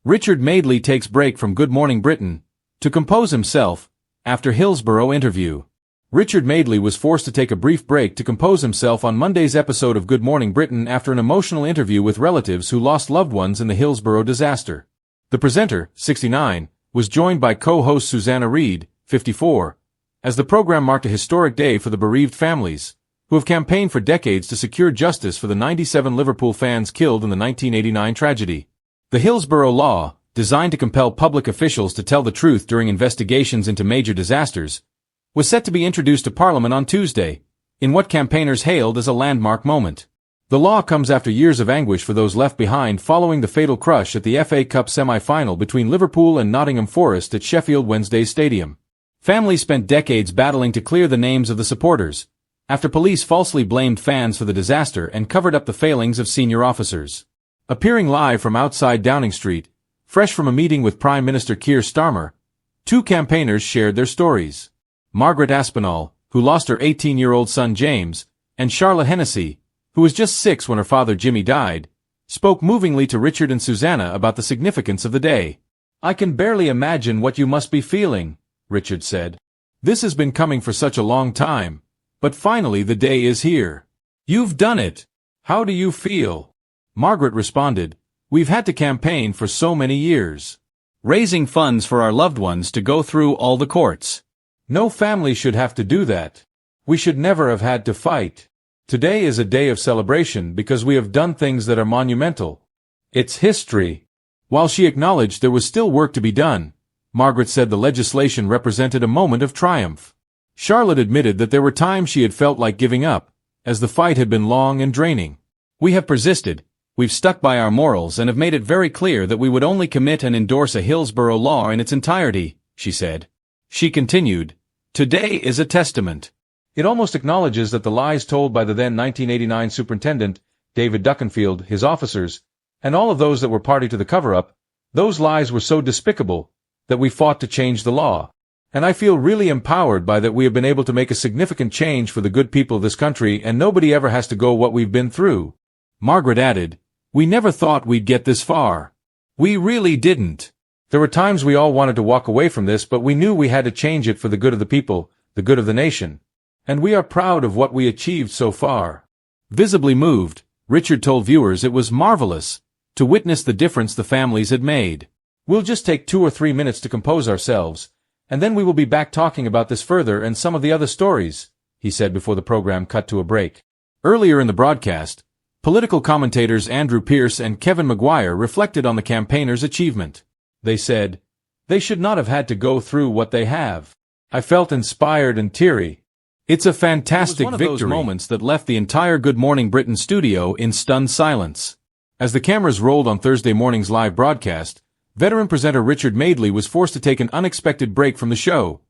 Richard Madeley takes break from Good Morning Britain to compose himself after Hillsborough interview. Richard Madeley was forced to take a brief break to compose himself on Monday's episode of Good Morning Britain after an emotional interview with relatives who lost loved ones in the Hillsborough disaster. The presenter, 69, was joined by co-host Susanna Reid, 54, as the program marked a historic day for the bereaved families, who have campaigned for decades to secure justice for the 97 Liverpool fans killed in the 1989 tragedy. The Hillsborough Law, designed to compel public officials to tell the truth during investigations into major disasters, was set to be introduced to Parliament on Tuesday, in what campaigners hailed as a landmark moment. The law comes after years of anguish for those left behind following the fatal crush at the FA Cup semi-final between Liverpool and Nottingham Forest at Sheffield Wednesday Stadium. Families spent decades battling to clear the names of the supporters, after police falsely blamed fans for the disaster and covered up the failings of senior officers. Appearing live from outside Downing Street, fresh from a meeting with Prime Minister Keir Starmer, two campaigners shared their stories. Margaret Aspinall, who lost her 18-year-old son James, and Charlotte Hennessy, who was just 6 when her father Jimmy died, spoke movingly to Richard and Susanna about the significance of the day. "I can barely imagine what you must be feeling," Richard said. "This has been coming for such a long time, but finally the day is here. You've done it. How do you feel?" Margaret responded, "We've had to campaign for so many years, raising funds for our loved ones to go through all the courts. No family should have to do that. We should never have had to fight. Today is a day of celebration because we have done things that are monumental. It's history." While she acknowledged there was still work to be done, Margaret said the legislation represented a moment of triumph. Charlotte admitted that there were times she had felt like giving up, as the fight had been long and draining. "We have persisted. We've stuck by our morals and have made it very clear that we would only commit and endorse a Hillsborough law in its entirety," she said. She continued, "Today is a testament. It almost acknowledges that the lies told by the then 1989 Superintendent, David Duckenfield, his officers, and all of those that were party to the cover-up, those lies were so despicable that we fought to change the law. And I feel really empowered by that we have been able to make a significant change for the good people of this country and nobody ever has to go what we've been through." Margaret added, "We never thought we'd get this far. We really didn't. There were times we all wanted to walk away from this, but we knew we had to change it for the good of the people, the good of the nation. And we are proud of what we achieved so far." Visibly moved, Richard told viewers it was marvelous to witness the difference the families had made. "We'll just take 2 or 3 minutes to compose ourselves, and then we will be back talking about this further and some of the other stories," he said before the program cut to a break. Earlier in the broadcast, political commentators Andrew Pearce and Kevin Maguire reflected on the campaigners' achievement. They said, "They should not have had to go through what they have. I felt inspired and teary. It's a fantastic victory." It was one of those moments that left the entire Good Morning Britain studio in stunned silence. As the cameras rolled on Thursday morning's live broadcast, veteran presenter Richard Madeley was forced to take an unexpected break from the show,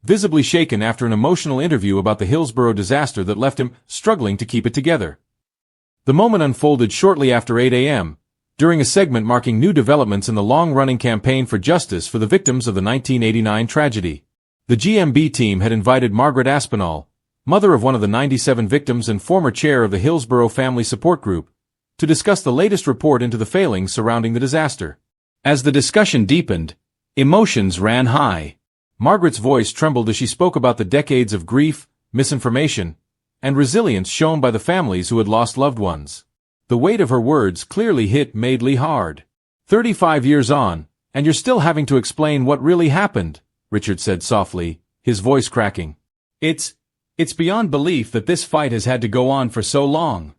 visibly shaken after an emotional interview about the Hillsborough disaster that left him struggling to keep it together. The moment unfolded shortly after 8 a.m., during a segment marking new developments in the long-running campaign for justice for the victims of the 1989 tragedy. The GMB team had invited Margaret Aspinall, mother of one of the 97 victims and former chair of the Hillsborough Family Support Group, to discuss the latest report into the failings surrounding the disaster. As the discussion deepened, emotions ran high. Margaret's voice trembled as she spoke about the decades of grief, misinformation, and resilience shown by the families who had lost loved ones. The weight of her words clearly hit Madeley hard. 35 years on, and you're still having to explain what really happened," Richard said softly, his voice cracking. It's beyond belief that this fight has had to go on for so long."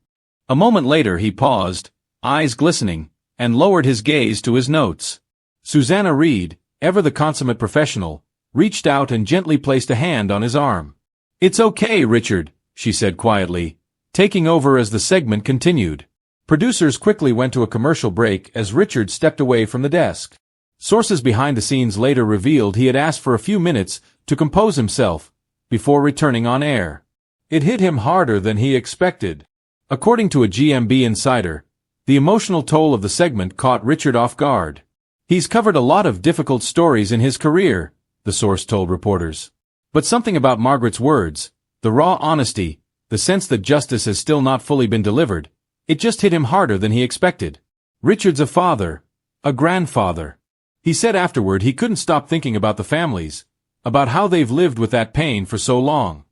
A moment later he paused, eyes glistening, and lowered his gaze to his notes. Susanna Reid, ever the consummate professional, reached out and gently placed a hand on his arm. "It's okay, Richard," she said quietly, taking over as the segment continued. Producers quickly went to a commercial break as Richard stepped away from the desk. Sources behind the scenes later revealed he had asked for a few minutes to compose himself before returning on air. It hit him harder than he expected. According to a GMB insider, the emotional toll of the segment caught Richard off guard. "He's covered a lot of difficult stories in his career," the source told reporters. But something about Margaret's words, the raw honesty, the sense that justice has still not fully been delivered, it just hit him harder than he expected. Richard's a father, A grandfather. He said afterward he couldn't stop thinking about the families, about how they've lived with that pain for so long.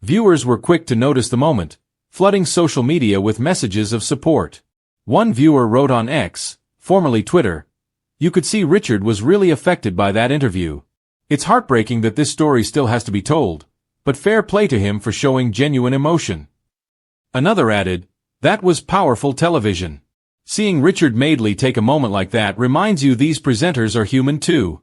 Viewers were quick to notice the moment, flooding social media with messages of support. One viewer wrote on X, formerly Twitter, "You could see Richard was really affected by that interview. It's heartbreaking that this story still has to be told, but fair play to him for showing genuine emotion." Another added, "That was powerful television. Seeing Richard Madeley take a moment like that reminds you these presenters are human too."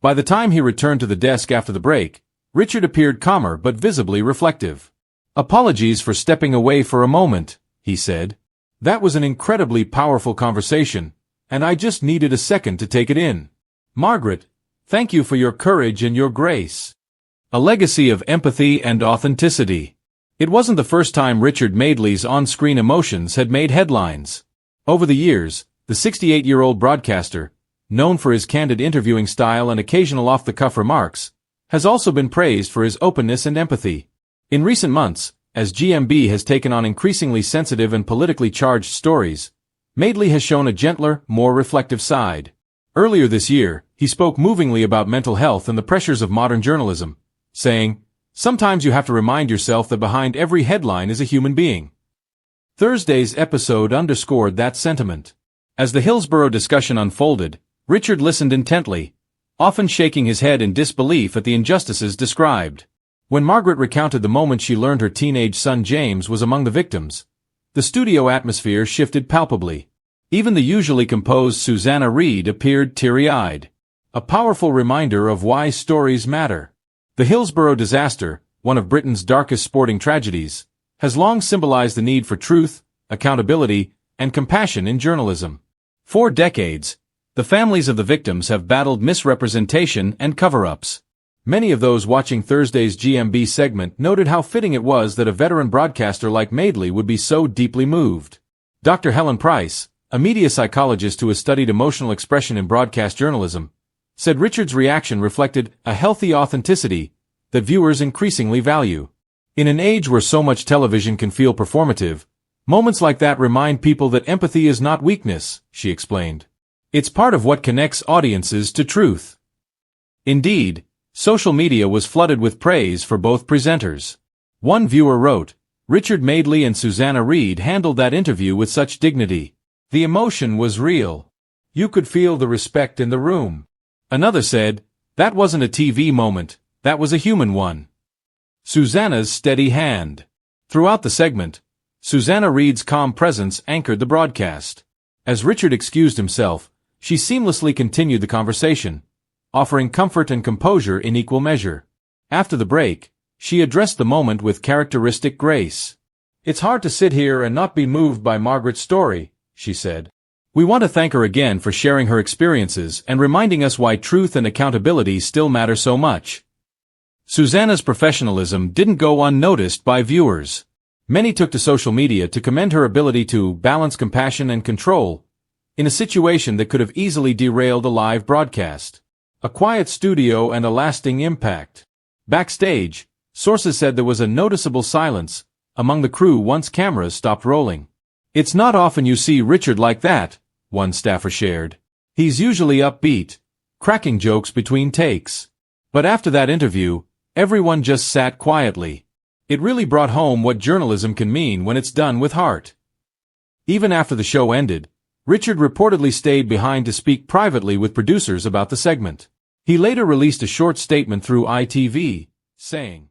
By the time he returned to the desk after the break, Richard appeared calmer but visibly reflective. "Apologies for stepping away for a moment," he said. "That was an incredibly powerful conversation, and I just needed a second to take it in. Margaret, thank you for your courage and your grace." A legacy of empathy and authenticity. It wasn't the first time Richard Madeley's on-screen emotions had made headlines. Over the years, the 68-year-old broadcaster, known for his candid interviewing style and occasional off-the-cuff remarks, has also been praised for his openness and empathy. In recent months, as GMB has taken on increasingly sensitive and politically charged stories, Madeley has shown a gentler, more reflective side. Earlier this year, he spoke movingly about mental health and the pressures of modern journalism, saying, "Sometimes you have to remind yourself that behind every headline is a human being." Thursday's episode underscored that sentiment. As the Hillsborough discussion unfolded, Richard listened intently, often shaking his head in disbelief at the injustices described. When Margaret recounted the moment she learned her teenage son James was among the victims, the studio atmosphere shifted palpably. Even the usually composed Susanna Reid appeared teary-eyed. A powerful reminder of why stories matter. The Hillsborough disaster, one of Britain's darkest sporting tragedies, has long symbolized the need for truth, accountability, and compassion in journalism. For decades, the families of the victims have battled misrepresentation and cover-ups. Many of those watching Thursday's GMB segment noted how fitting it was that a veteran broadcaster like Madeley would be so deeply moved. Dr. Helen Price, a media psychologist who has studied emotional expression in broadcast journalism, said Richard's reaction reflected a healthy authenticity that viewers increasingly value. In an age where so much television can feel performative, moments like that remind people that empathy is not weakness, she explained. It's part of what connects audiences to truth. Indeed, social media was flooded with praise for both presenters. One viewer wrote, "Richard Madeley and Susanna Reid handled that interview with such dignity. The emotion was real. You could feel the respect in the room." Another said, "That wasn't a TV moment, that was a human one." Susanna's steady hand. Throughout the segment, Susanna Reid's calm presence anchored the broadcast. As Richard excused himself, she seamlessly continued the conversation, offering comfort and composure in equal measure. After the break, she addressed the moment with characteristic grace. "It's hard to sit here and not be moved by Margaret's story," she said. "We want to thank her again for sharing her experiences and reminding us why truth and accountability still matter so much." Susanna's professionalism didn't go unnoticed by viewers. Many took to social media to commend her ability to balance compassion and control in a situation that could have easily derailed a live broadcast. A quiet studio and a lasting impact. Backstage, sources said there was a noticeable silence among the crew once cameras stopped rolling. "It's not often you see Richard like that," one staffer shared. "He's usually upbeat, cracking jokes between takes. But after that interview, everyone just sat quietly. It really brought home what journalism can mean when it's done with heart." Even after the show ended, Richard reportedly stayed behind to speak privately with producers about the segment. He later released a short statement through ITV, saying,